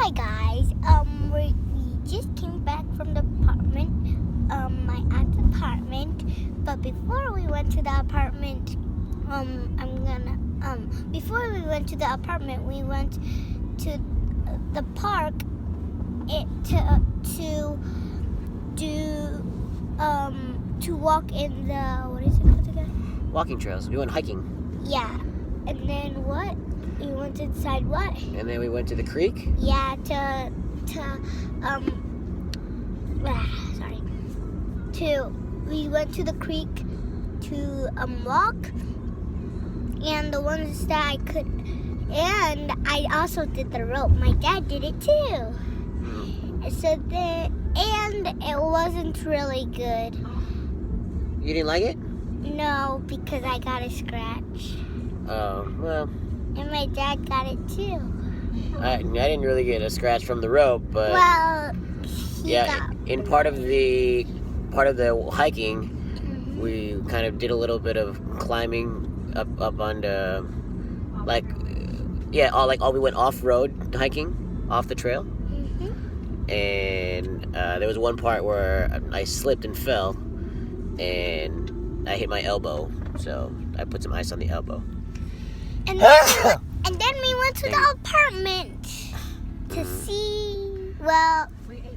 Hi guys. We just came back from the apartment, my aunt's apartment. But before we went to the apartment, before we went to the apartment, we went to the park to walk in the, what is it called again? Walking trails. We went hiking. Yeah. And then what? We went inside what? And then we went to the creek. Yeah, we went to the creek to walk, and the ones that I could, and I also did the rope. My dad did it too. And it wasn't really good. You didn't like it? No, because I got a scratch. Oh, well. And my dad got it too. I didn't really get a scratch from the rope, but in part of the hiking, we kind of did a little bit of climbing up on the we went off road hiking, off the trail, and there was one part where I slipped and fell, and I hit my elbow, so I put some ice on the elbow. And then we went to the apartment to see. Well,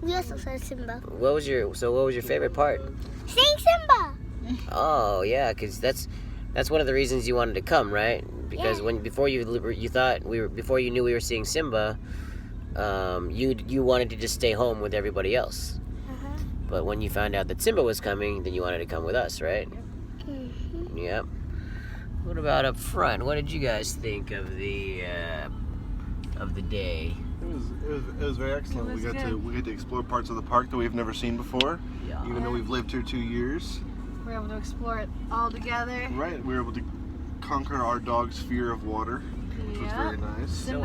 we also saw Simba. What was your favorite part? Seeing Simba. Oh yeah, because that's one of the reasons you wanted to come, right? Because before you knew we were seeing Simba, you wanted to just stay home with everybody else. But when you found out that Simba was coming, then you wanted to come with us, right? Yep. What about up front? What did you guys think of the day? It was very excellent. We got to explore parts of the park that we've never seen before. Yeah. Even though we've lived here 2 years. We were able to explore it all together. Right. We were able to conquer our dog's fear of water, which was very nice. So,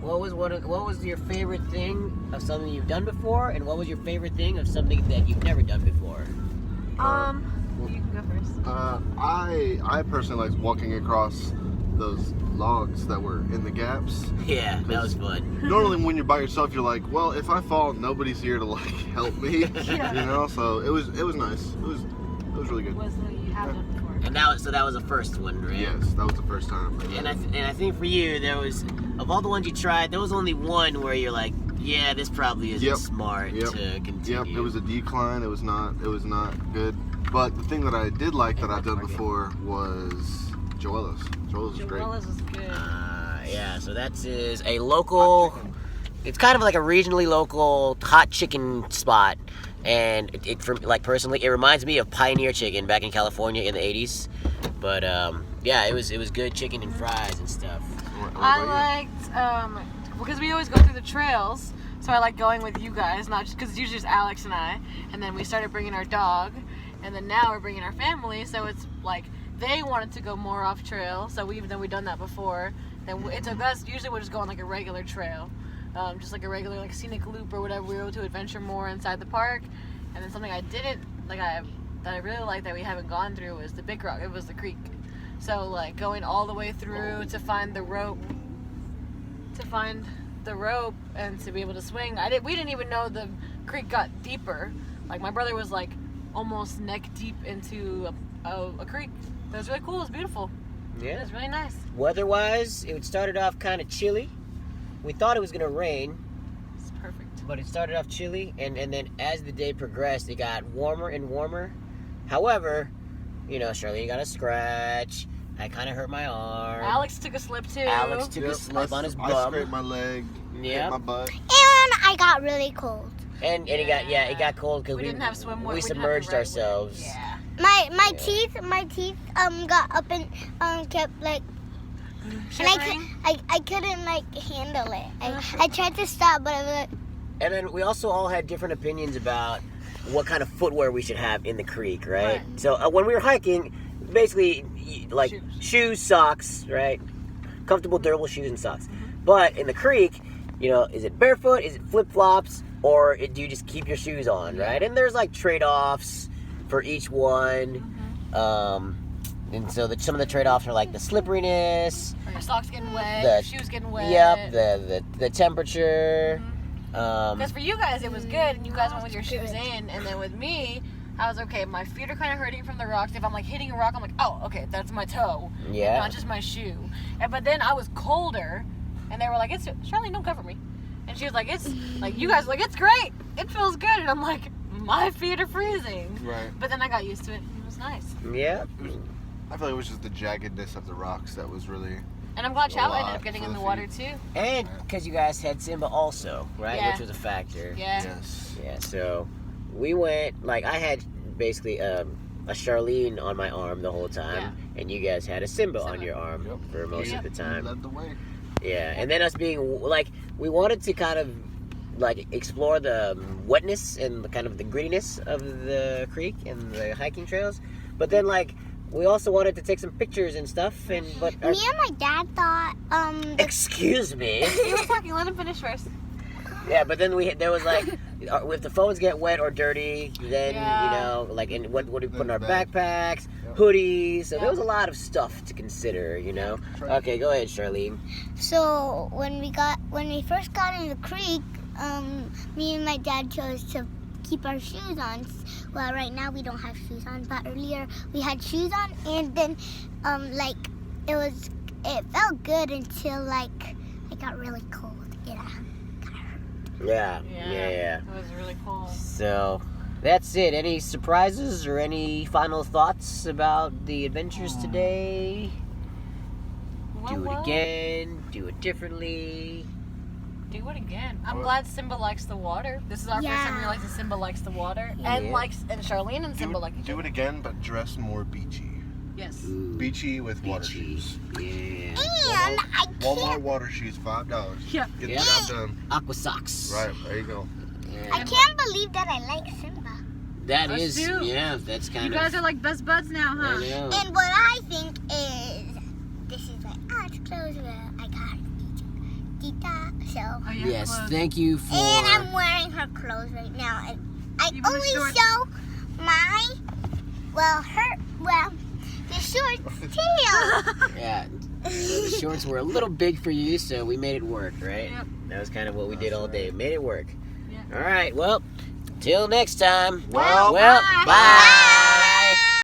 what was your favorite thing of something you've done before, and what was your favorite thing of something that you've never done before? You can go first. I personally liked walking across those logs that were in the gaps. Yeah, that was fun. Normally when you're by yourself, you're like, well, if I fall, nobody's here to help me. You know, so it was nice. It was really good. Was that you have done before? And that was the first one, right? Yes, that was the first time. And I think for you, there was, of all the ones you tried, there was only one where you're like, yeah, this probably isn't smart to continue. Yep, it was a decline. It was not good. But the thing that I did like that I've done before was Joella's. Joella's was great. Joella's was good. Yeah, so that is a local, it's kind of like a regionally local hot chicken spot. And personally, it reminds me of Pioneer Chicken back in California in the 80s. But it was good chicken and fries and stuff. I liked, because we always go through the trails, so I like going with you guys, not just because it's usually just Alex and I. And then we started bringing our dog, and then now we're bringing our family, so it's like they wanted to go more off trail, so even though we've done that before, then it took us, usually we'll just go on like a regular trail, just like a regular like scenic loop or whatever. We were able to adventure more inside the park. And then something I didn't like, that I really liked that we haven't gone through was the Big Rock. It was the creek. So like going all the way through to find the rope, and to be able to swing. We didn't even know the creek got deeper. Like my brother was like almost neck deep into a creek. It was really cool. It was beautiful. Yeah. It was really nice. Weather-wise, it started off kind of chilly. We thought it was gonna rain. It's perfect. But it started off chilly, and then as the day progressed, it got warmer and warmer. However, Charlene got a scratch. I kind of hurt my arm. Alex took a slip too. Alex took a slip on his bum. I scraped my leg. Hit my butt. And I got really cold. And it got cold because we didn't have swimwear. We submerged ourselves. Yeah. My teeth got up and kept like. Shivering? And I couldn't like handle it. I tried to stop, but I was like. And then we also all had different opinions about what kind of footwear we should have in the creek, right? So when we were hiking, basically like shoes, socks, right? Comfortable, durable shoes and socks. But in the creek, is it barefoot? Is it flip-flops? Or do you just keep your shoes on, right? And there's like trade-offs for each one. And so some of the trade-offs are like the slipperiness. Or your socks getting wet, The- your shoes getting wet. Yep, the temperature. Because for you guys it was good, and you guys went with your shoes in, and then with me, I was okay. My feet are kind of hurting from the rocks. If I'm like hitting a rock, I'm like, oh, okay, that's my toe, Yeah. not just my shoe. But then I was colder, and they were like, "It's Charlene, don't cover me," and she was like, "It's like you guys were like it's great, it feels good," and I'm like, my feet are freezing. Right. But then I got used to it, and it was nice. Yeah. I feel like it was just the jaggedness of the rocks that was really. And I'm glad A Chow lot ended up getting for in the the water feet. too. And because you guys had Simba also, right? Yeah. Which was a factor. Yeah. Yes. Yeah, so we went, like, I had basically a Charlene on my arm the whole time, and you guys had a Simba on your arm Yep. for most He of the time. led the way. Yeah, and then us being, like, we wanted to kind of, like, explore the wetness and the kind of the grittiness of the creek and the hiking trails, but then, like, we also wanted to take some pictures and stuff, but Me and my dad thought excuse me. He was talking. Let him finish first. Yeah, but then there was like, if the phones get wet or dirty, then Yeah. you know, like, and what do we put in our Bag. backpacks, Yep. hoodies? So Yeah. there was a lot of stuff to consider, you know. Okay, go ahead, Charlene. So when we first got in the creek, me and my dad chose to keep our shoes on. Well, right now we don't have shoes on, but earlier we had shoes on, and then like it felt good until like it got really cold. Yeah. It was really cool. So that's it. Any surprises or any final thoughts about the adventures today? Do it again. Do it differently. Do it again. I'm What? glad Simba likes the water. This is our first time Yeah. realizing Simba likes the water, Yeah. and Charlene and Simba like each Do other. it again, but dress more beachy. Yes. Ooh, Beachy with water beachy. shoes. Yeah. And I Walmart can't, water shoes, $5. Yeah. Get Yeah. the job done. Aqua socks. Right, there you go. Yeah. I can't believe that I like Simba. That Us is, too. yeah, that's kind You of. guys are like best buds now, I huh? know. And what I think is, this is my aunt's clothes where I got her Tita. So, Oh, yeah, Yes, clothes. thank you for. and I'm wearing her clothes right now, and I Even the only shorts. show my, the shorts too. Yeah, the shorts were a little big for you, so we made it work, right? Yep. That was kind of what we did all day. Made it work. Yeah. All right, well, till next time. Well, bye. bye.